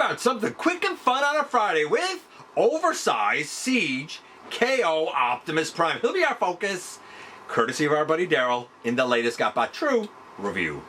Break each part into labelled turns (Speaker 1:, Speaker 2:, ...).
Speaker 1: about something quick and fun on a Friday with oversized Siege Optimus Prime. He'll be our focus, courtesy of our buddy Daryl, in the latest GotBot True review.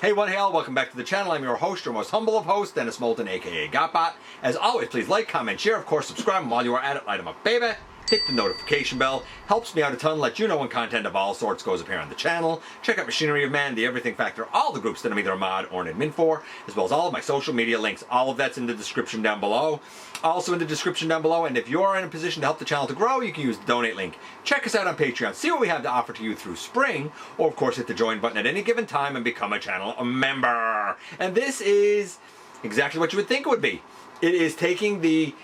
Speaker 1: Hey, what hell, welcome back to the channel. I'm your host, your most humble of hosts, Dennis Moulton, aka GotBot. As always, please like, comment, share, of course, subscribe, and while you are at it, light them up, baby. Hit the notification bell. Helps me out a ton, let you know when content of all sorts goes up here on the channel. Check out Machinery of Man, The Everything Factor, all the groups that I'm either a mod or an admin for, as well as all of my social media links. All of that's in the description down below. Also in the description down below, and if you're in a position to help the channel to grow, you can use the donate link. Check us out on Patreon, see what we have to offer to you through spring, or of course hit the join button at any given time and become a channel member. And this is exactly what you would think it would be. It is taking the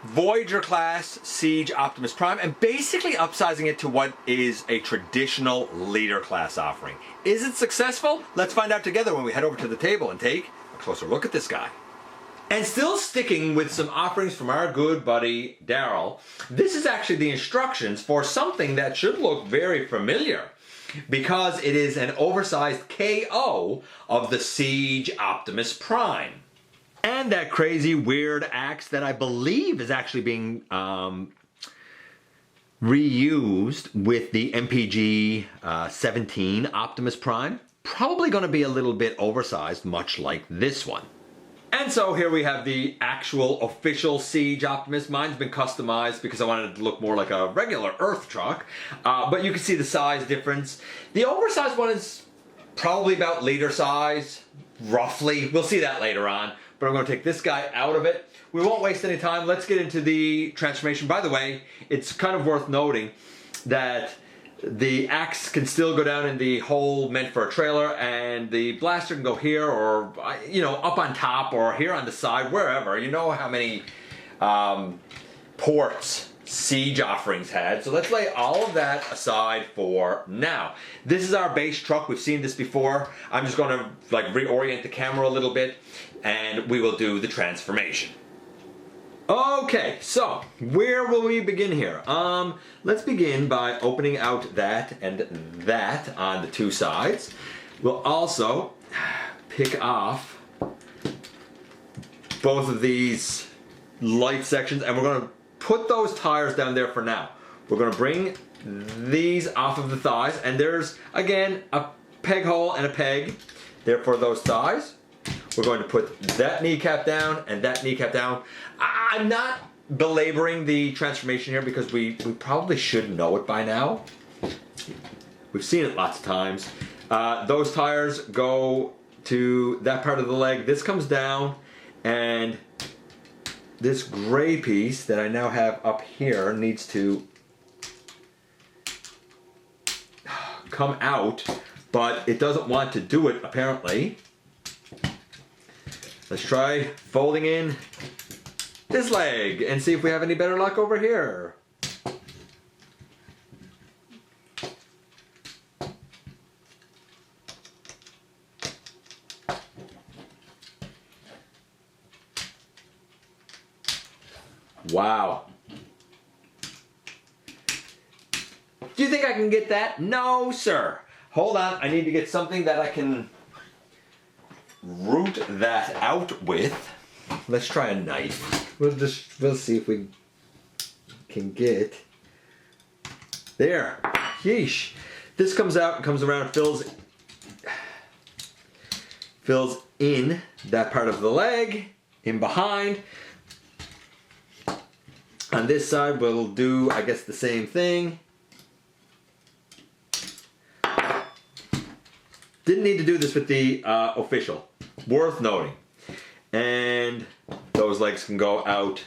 Speaker 1: Voyager class Siege Optimus Prime and basically upsizing it to what is a traditional leader class offering. Is it successful? Let's find out together when we head over to the table and take a closer look at this guy. And still sticking with some offerings from our good buddy Daryl, this is actually the instructions for something that should look very familiar, because it is an oversized KO of the Siege Optimus Prime. And that crazy weird axe that I believe is actually being reused with the MPG 17 Optimus Prime. Probably going to be a little bit oversized, much like this one. And so here we have the actual official Siege Optimus. Mine's been customized because I wanted it to look more like a regular Earth truck. But you can see the size difference. The oversized one is probably about leader size, roughly. We'll see that later on. But I'm going to take this guy out of it. We won't waste any time. Let's get into the transformation. By the way, it's kind of worth noting that the axe can still go down in the hole meant for a trailer, and the blaster can go here, or up on top, or here on the side, wherever. You know how many ports Siege offerings had. So let's lay all of that aside for now. This is our base truck. We've seen this before. I'm just going to reorient the camera a little bit, and we will do the transformation. Okay, so where will we begin here? Let's begin by opening out that and that on the two sides. We'll also pick off both of these light sections, and we're going to put those tires down there for now. We're going to bring these off of the thighs, and there's, again, a peg hole and a peg there for those thighs. We're going to put that kneecap down and that kneecap down. I'm not belaboring the transformation here because we probably should know it by now. We've seen it lots of times. Those tires go to that part of the leg. This comes down, and this gray piece that I now have up here needs to come out, but it doesn't want to do it apparently. Let's try folding in this leg and see if we have any better luck over here. Wow. Do you think I can get that? No, sir. Hold on, I need to get something that I can root that out with. Let's try a knife. We'll see if we can get there. Yeesh. This comes out and comes around, fills in that part of the leg, in behind. On this side we'll do, I guess, the same thing. Didn't need to do this with the official. Worth noting. And those legs can go out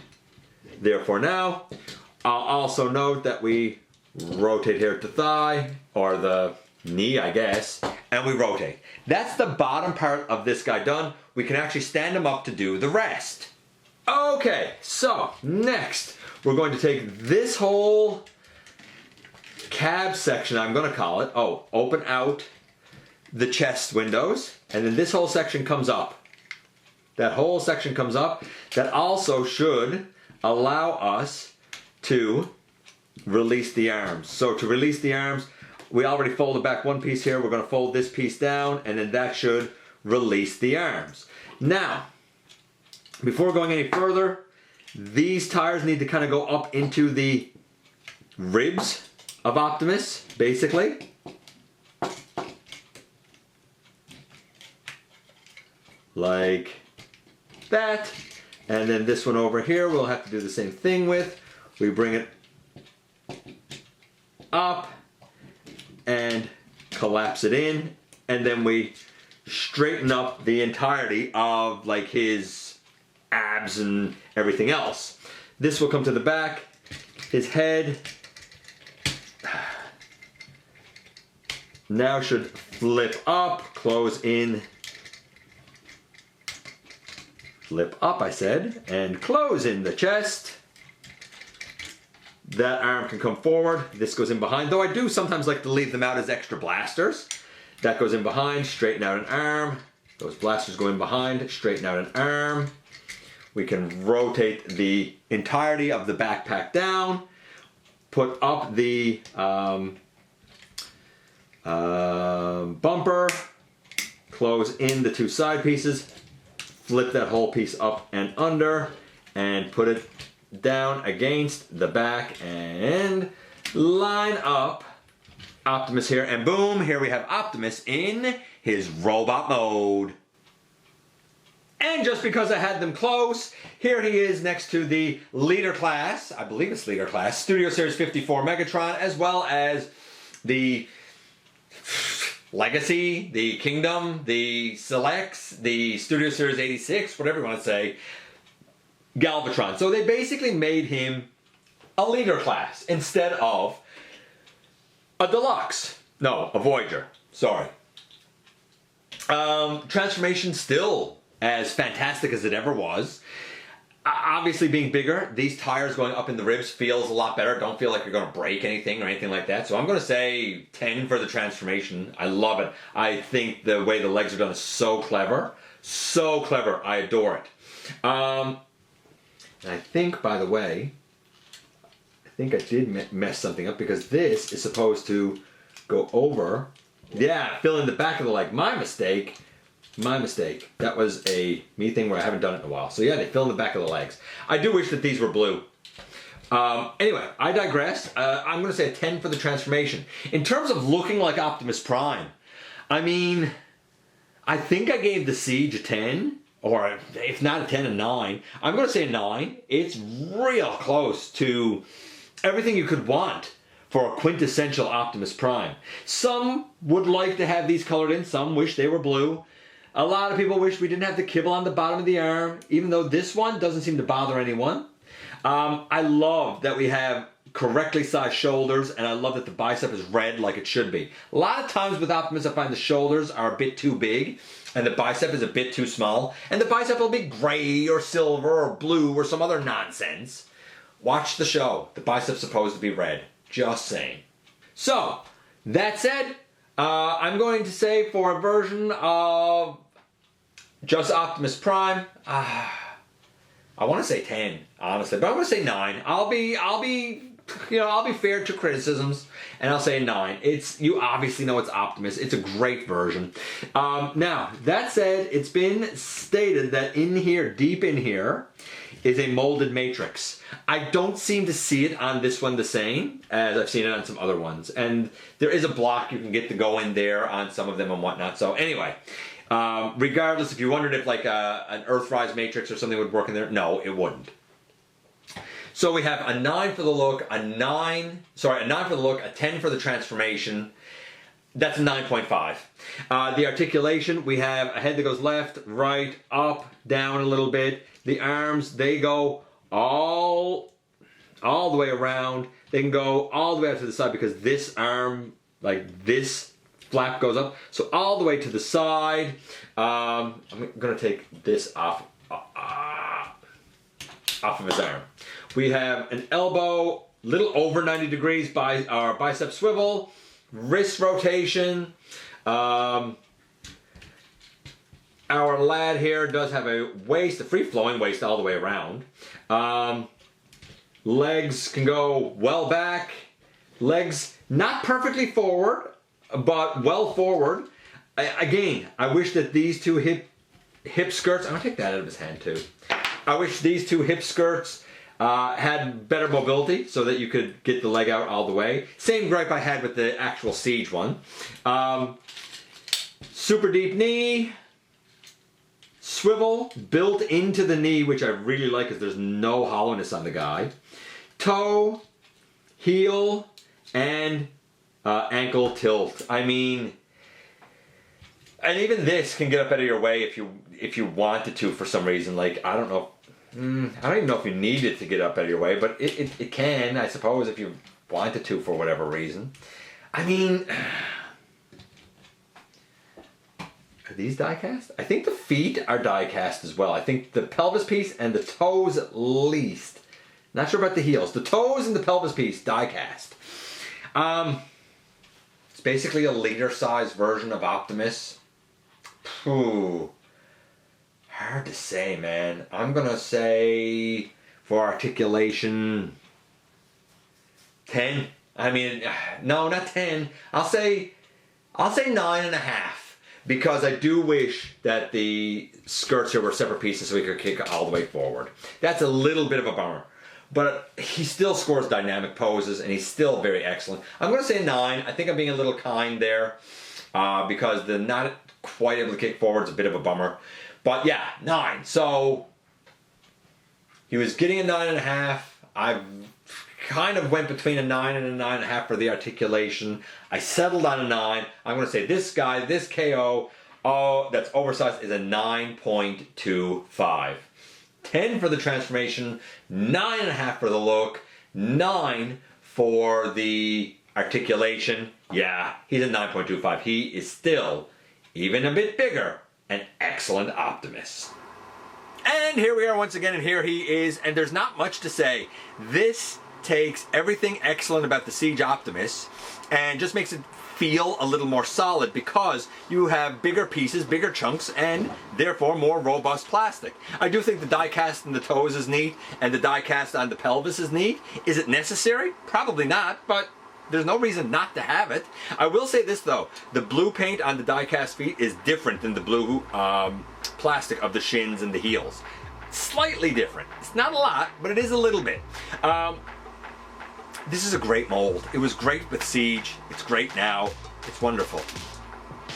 Speaker 1: there for now. I'll also note that we rotate here to thigh, or the knee, I guess, and we rotate. That's the bottom part of this guy done. We can actually stand him up to do the rest. Okay, so next we're going to take this whole cab section, I'm going to call it. Open out the chest windows, and then this whole section comes up. that whole section comes up. That also should allow us to release the arms. So to release the arms, we already folded back one piece here. We're going to fold this piece down, and then that should release the arms. Now, before going any further, these tires need to kind of go up into the ribs of Optimus, basically. Like that. And then this one over here, we'll have to do the same thing with. We bring it up and collapse it in, and then we straighten up the entirety of like his abs and everything else. This will come to the back. His head now should flip up, close in, flip up I said, and close in the chest. That arm can come forward, this goes in behind, though I do sometimes like to leave them out as extra blasters. That goes in behind, straighten out an arm. Those blasters go in behind, straighten out an arm. We can rotate the entirety of the backpack down, put up the bumper, close in the two side pieces, flip that whole piece up and under, and put it down against the back and line up Optimus here, and boom, here we have Optimus in his robot mode. And just because I had them close, here he is next to the leader class, I believe it's leader class, Studio Series 54 Megatron, as well as the Legacy, the Kingdom, the Selects, the Studio Series 86, whatever you want to say, Galvatron. So they basically made him a leader class instead of a deluxe. No, a Voyager. Sorry. Transformation still as fantastic as it ever was. Obviously being bigger, these tires going up in the ribs feels a lot better. Don't feel like you're going to break anything or anything like that. So I'm going to say 10 for the transformation. I love it. I think the way the legs are done is so clever. So clever. I adore it. And I think, by the way, I think I did mess something up because this is supposed to go over. Yeah, fill in the back of the leg. My mistake. My mistake. That was a me thing where I haven't done it in a while. So yeah, they fill in the back of the legs. I do wish that these were blue. Anyway, I digress. I'm going to say a 10 for the transformation. In terms of looking like Optimus Prime, I mean, I think I gave the Siege a 10. Or if not a 10, a 9. I'm going to say a 9. It's real close to everything you could want for a quintessential Optimus Prime. Some would like to have these colored in. Some wish they were blue. A lot of people wish we didn't have the kibble on the bottom of the arm, even though this one doesn't seem to bother anyone. I love that we have correctly sized shoulders, and I love that the bicep is red like it should be. A lot of times with Optimus, I find the shoulders are a bit too big, and the bicep is a bit too small, and the bicep will be gray or silver or blue or some other nonsense. Watch the show. The bicep's supposed to be red. Just saying. So, that said, I'm going to say for a version of just Optimus Prime, I want to say 10, honestly, but I'm going to say 9. I'll be fair to criticisms, and I'll say 9. You obviously know it's Optimus. It's a great version. Now, that said, it's been stated that in here, deep in here, is a molded matrix. I don't seem to see it on this one the same as I've seen it on some other ones. And there is a block you can get to go in there on some of them and whatnot. So anyway, regardless, if you wondered if like an Earthrise matrix or something would work in there, no, it wouldn't. So we have a 9 for the look, a 9 for the look, a 10 for the transformation. That's a 9.5. The articulation, we have a head that goes left, right, up, down a little bit. The arms, they go all the way around. They can go all the way out to the side because this arm, like this flap goes up. So all the way to the side. I'm going to take this off of his arm. We have an elbow, little over 90 degrees by our bicep swivel, wrist rotation, our lad here does have a waist, a free-flowing waist all the way around. Legs can go well back. Legs not perfectly forward, but well forward. Again, I wish that these two hip skirts, I'm gonna take that out of his hand too. I wish these two hip skirts had better mobility so that you could get the leg out all the way. Same gripe I had with the actual Siege one. Super deep knee, swivel built into the knee, which I really like because there's no hollowness on the guy. Toe, heel, and ankle tilt. I mean, and even this can get up out of your way if you wanted to for some reason. Like, I don't know. I don't even know if you need it to get up out of your way, but it can, I suppose, if you wanted to for whatever reason. I mean, are these die cast? I think the feet are die cast as well. I think the pelvis piece and the toes at least. Not sure about the heels. The toes and the pelvis piece, die cast. It's basically a leader size version of Optimus. Ooh. Hard to say, man. I'm gonna say for articulation 10. I mean, no, not 10. I'll say 9.5 because I do wish that the skirts here were separate pieces so we could kick all the way forward. That's a little bit of a bummer. But he still scores dynamic poses and he's still very excellent. I'm going to say 9. I think I'm being a little kind there because the not quite able to kick forward is a bit of a bummer. But yeah, 9. So he was getting a 9.5. I kind of went between a 9 and a 9.5 for the articulation. I settled on a 9. I'm going to say this guy, this KO, that's oversized, is a 9.25. 10 for the transformation, 9.5 for the look, 9 for the articulation. Yeah, he's a 9.25. He is still, even a bit bigger, an excellent Optimus. And here we are once again, and here he is, and there's not much to say. This takes everything excellent about the Siege Optimus and just makes it feel a little more solid because you have bigger pieces, bigger chunks, and therefore more robust plastic. I do think the die cast on the toes is neat and the die cast on the pelvis is neat. Is it necessary? Probably not, but there's no reason not to have it. I will say this though, the blue paint on the die cast feet is different than the blue plastic of the shins and the heels. Slightly different. It's not a lot, but it is a little bit. This is a great mold. It was great with Siege. It's great now. It's wonderful.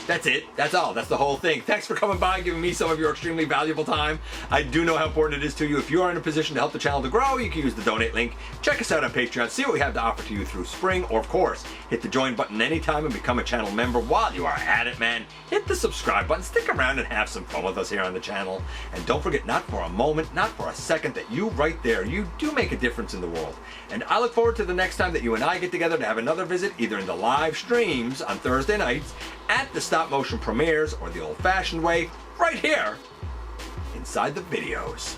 Speaker 1: That's it. That's all. That's the whole thing. Thanks for coming by and giving me some of your extremely valuable time. I do know how important it is to you. If you are in a position to help the channel to grow, you can use the donate link. Check us out on Patreon. See what we have to offer to you through spring. Or, of course, hit the join button anytime and become a channel member while you are at it, man. Hit the subscribe button. Stick around and have some fun with us here on the channel. And don't forget, not for a moment, not for a second, that you right there, you do make a difference in the world. And I look forward to the next time that you and I get together to have another visit, either in the live streams on Thursday nights, at the stop motion premieres, or the old fashioned way, right here inside the videos.